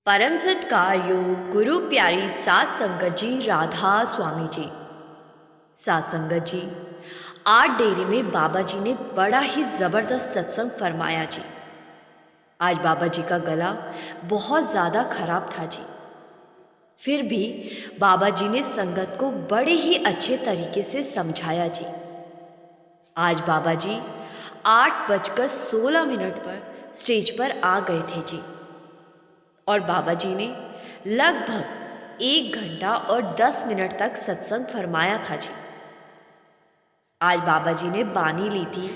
परम सत्कार योग गुरु प्यारी सात संगत जी राधा स्वामी जी। सात संगत जी, आज डेरे में बाबा जी ने बड़ा ही ज़बरदस्त सत्संग फरमाया जी। आज बाबा जी का गला बहुत ज़्यादा खराब था जी, फिर भी बाबा जी ने संगत को बड़े ही अच्छे तरीके से समझाया जी। आज बाबा जी 8:16 पर स्टेज पर आ गए थे जी, और बाबा जी ने लगभग 1 घंटा और 10 मिनट तक सत्संग फरमाया था जी। आज बाबा जी ने बानी ली थी,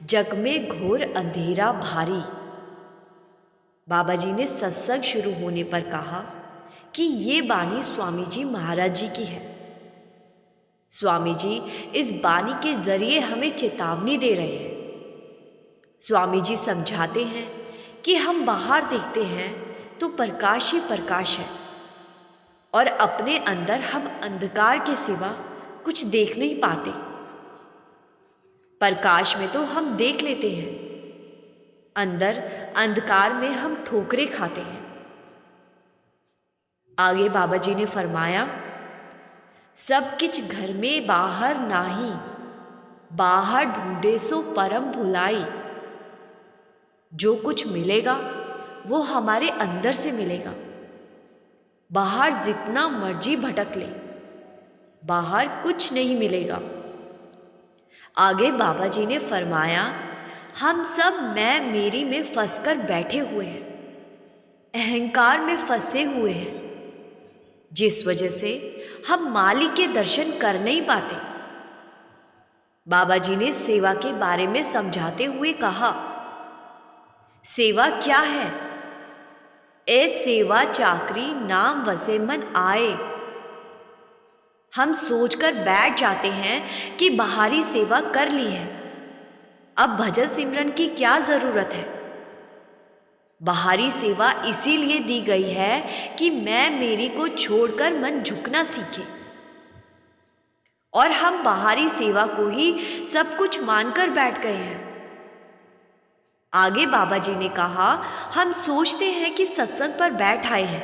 जग में घोर अंधेरा भारी। बाबा जी ने सत्संग शुरू होने पर कहा कि ये बानी स्वामी जी महाराज जी की है। स्वामी जी इस बानी के जरिए हमें चेतावनी दे रहे हैं। स्वामी जी समझाते हैं कि हम बाहर देखते हैं तो प्रकाश ही प्रकाश है, और अपने अंदर हम अंधकार के सिवा कुछ देख नहीं पाते। प्रकाश में तो हम देख लेते हैं, अंदर अंधकार में हम ठोकरें खाते हैं। आगे बाबा जी ने फरमाया, सब किछ घर में बाहर नाही, बाहर ढूंढे सो परम भुलाई। जो कुछ मिलेगा वो हमारे अंदर से मिलेगा। बाहर जितना मर्जी भटक ले, बाहर कुछ नहीं मिलेगा। आगे बाबा जी ने फरमाया, हम सब मैं मेरी में फंसकर बैठे हुए हैं, अहंकार में फंसे हुए हैं, जिस वजह से हम मालिक के दर्शन कर नहीं पाते। बाबा जी ने सेवा के बारे में समझाते हुए कहा, सेवा क्या है? ए सेवा चाकरी नाम वसे मन आए। हम सोचकर बैठ जाते हैं कि बाहरी सेवा कर ली है, अब भजन सिमरन की क्या जरूरत है। बाहरी सेवा इसीलिए दी गई है कि मैं मेरी को छोड़कर मन झुकना सीखे, और हम बाहरी सेवा को ही सब कुछ मानकर बैठ गए हैं। आगे बाबा जी ने कहा, हम सोचते हैं कि सत्संग पर बैठ आए हैं,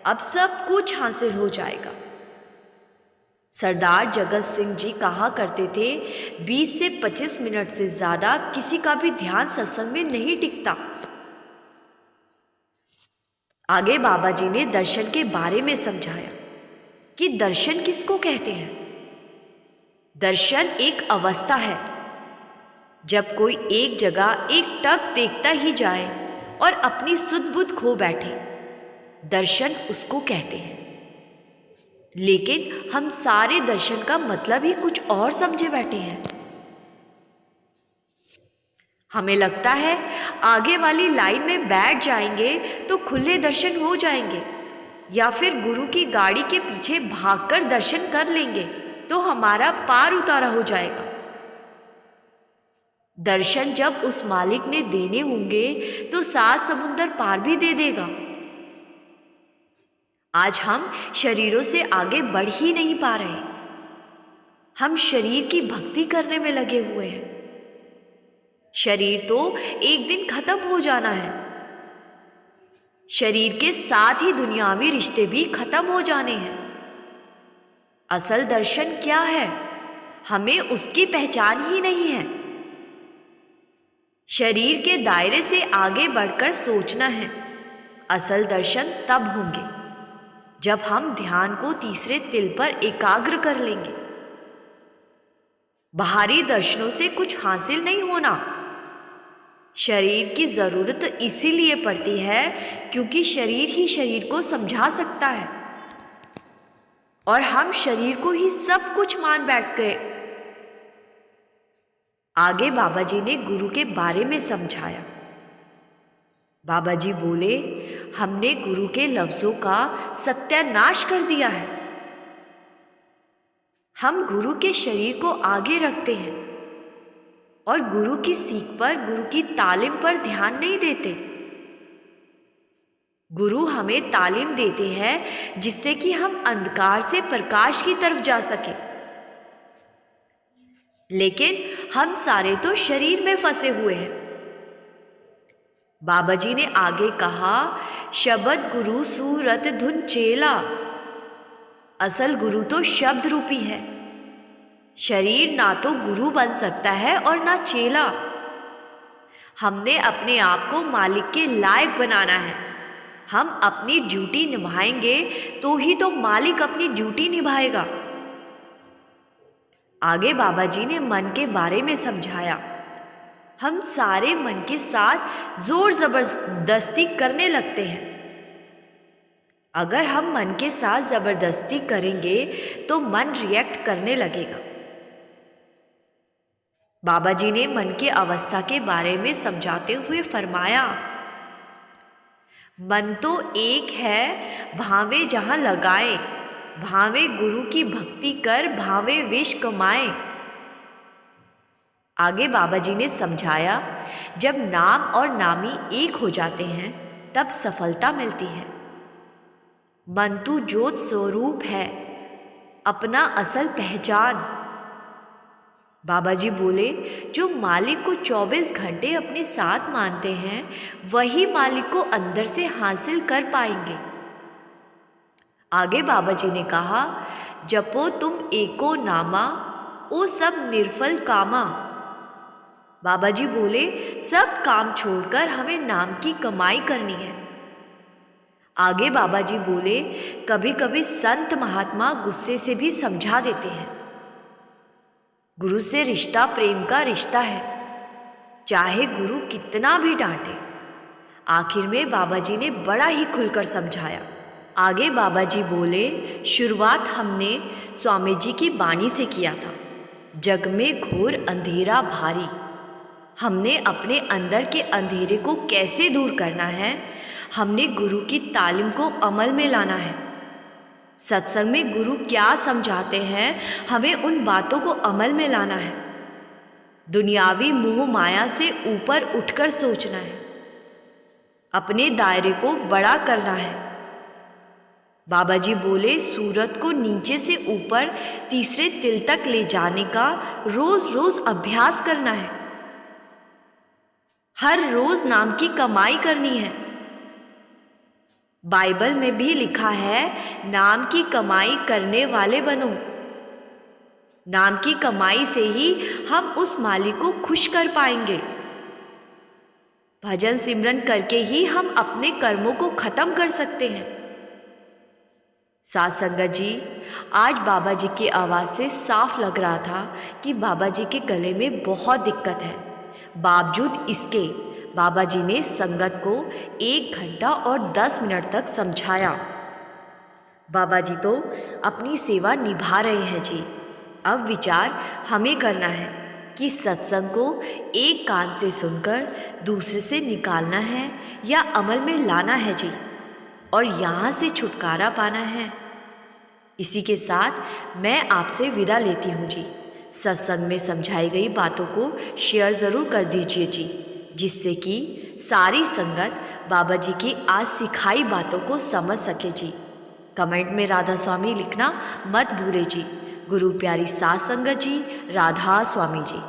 अब सब कुछ हासिल हो जाएगा। सरदार जगत सिंह जी कहा करते थे, 20 से 25 मिनट से ज़्यादा किसी का भी ध्यान सत्संग में नहीं टिकता। आगे बाबा जी ने दर्शन के बारे में समझाया कि दर्शन किसको कहते हैं। दर्शन एक अवस्था है, जब कोई एक जगह एक टक देखता ही जाए और अपनी सुध बुध खो बैठे, दर्शन उसको कहते हैं। लेकिन हम सारे दर्शन का मतलब ही कुछ और समझे बैठे हैं। हमें लगता है आगे वाली लाइन में बैठ जाएंगे तो खुले दर्शन हो जाएंगे, या फिर गुरु की गाड़ी के पीछे भागकर दर्शन कर लेंगे तो हमारा पार उतारा हो जाएगा। दर्शन जब उस मालिक ने देने होंगे तो 7 समुंदर पार भी दे देगा। आज हम शरीरों से आगे बढ़ ही नहीं पा रहे, हम शरीर की भक्ति करने में लगे हुए हैं। शरीर तो एक दिन खत्म हो जाना है, शरीर के साथ ही दुनियावी रिश्ते भी खत्म हो जाने हैं। असल दर्शन क्या है, हमें उसकी पहचान ही नहीं है। शरीर के दायरे से आगे बढ़कर सोचना है। असल दर्शन तब होंगे जब हम ध्यान को तीसरे तिल पर एकाग्र कर लेंगे। बाहरी दर्शनों से कुछ हासिल नहीं होना। शरीर की जरूरत इसीलिए पड़ती है क्योंकि शरीर ही शरीर को समझा सकता है, और हम शरीर को ही सब कुछ मान बैठ गए। आगे बाबा जी ने गुरु के बारे में समझाया। बाबा जी बोले, हमने गुरु के लफ्जों का सत्यानाश कर दिया है। हम गुरु के शरीर को आगे रखते हैं और गुरु की सीख पर, गुरु की तालीम पर ध्यान नहीं देते। गुरु हमें तालीम देते हैं जिससे कि हम अंधकार से प्रकाश की तरफ जा सके, लेकिन हम सारे तो शरीर में फंसे हुए हैं। बाबा जी ने आगे कहा, शब्द गुरु सूरत धुन चेला। असल गुरु तो शब्द रूपी है। शरीर ना तो गुरु बन सकता है और ना चेला। हमने अपने आप को मालिक के लायक बनाना है। हम अपनी ड्यूटी निभाएंगे तो ही तो मालिक अपनी ड्यूटी निभाएगा। आगे बाबा जी ने मन के बारे में समझाया। हम सारे मन के साथ जोर जबरदस्ती करने लगते हैं। अगर हम मन के साथ जबरदस्ती करेंगे तो मन रिएक्ट करने लगेगा। बाबा जी ने मन की अवस्था के बारे में समझाते हुए फरमाया, मन तो एक है, भावे जहाँ लगाए, भावे गुरु की भक्ति कर, भावे विष कमाए। आगे बाबा जी ने समझाया, जब नाम और नामी एक हो जाते हैं तब सफलता मिलती है। मन तो ज्योत स्वरूप है, अपना असल पहचान। बाबा जी बोले, जो मालिक को 24 घंटे अपने साथ मानते हैं वही मालिक को अंदर से हासिल कर पाएंगे। आगे बाबा जी ने कहा, जपो तुम एको नामा, ओ सब निर्फल कामा। बाबा जी बोले, सब काम छोड़कर हमें नाम की कमाई करनी है। आगे बाबा जी बोले, कभी कभी संत महात्मा गुस्से से भी समझा देते हैं। गुरु से रिश्ता प्रेम का रिश्ता है, चाहे गुरु कितना भी डांटे। आखिर में बाबा जी ने बड़ा ही खुलकर समझाया। आगे बाबा जी बोले, शुरुआत हमने स्वामी जी की बाणी से किया था। जग में घोर अंधेरा भारी, हमने अपने अंदर के अंधेरे को कैसे दूर करना है, हमने गुरु की तालीम को अमल में लाना है। सत्संग में गुरु क्या समझाते हैं, हमें उन बातों को अमल में लाना है। दुनियावी मोह माया से ऊपर उठकर सोचना है, अपने दायरे को बड़ा करना है। बाबा जी बोले, सूरत को नीचे से ऊपर तीसरे तिल तक ले जाने का रोज रोज अभ्यास करना है। हर रोज नाम की कमाई करनी है। बाइबल में भी लिखा है, नाम की कमाई करने वाले बनो। नाम की कमाई से ही हम उस मालिक को खुश कर पाएंगे। भजन सिमरन करके ही हम अपने कर्मों को खत्म कर सकते हैं। साथ संगत जी, आज बाबा जी की आवाज़ से साफ लग रहा था कि बाबा जी के गले में बहुत दिक्कत है। बावजूद इसके बाबा जी ने संगत को 1 घंटा और 10 मिनट तक समझाया। बाबा जी तो अपनी सेवा निभा रहे हैं जी। अब विचार हमें करना है कि सत्संग को एक कान से सुनकर दूसरे से निकालना है या अमल में लाना है जी, और यहाँ से छुटकारा पाना है। इसी के साथ मैं आपसे विदा लेती हूँ जी। सत्संग में समझाई गई बातों को शेयर ज़रूर कर दीजिए जी, जिससे कि सारी संगत बाबा जी की आज सिखाई बातों को समझ सके जी। कमेंट में राधा स्वामी लिखना मत भूले जी। गुरु प्यारी साथ संगत जी, राधा स्वामी जी।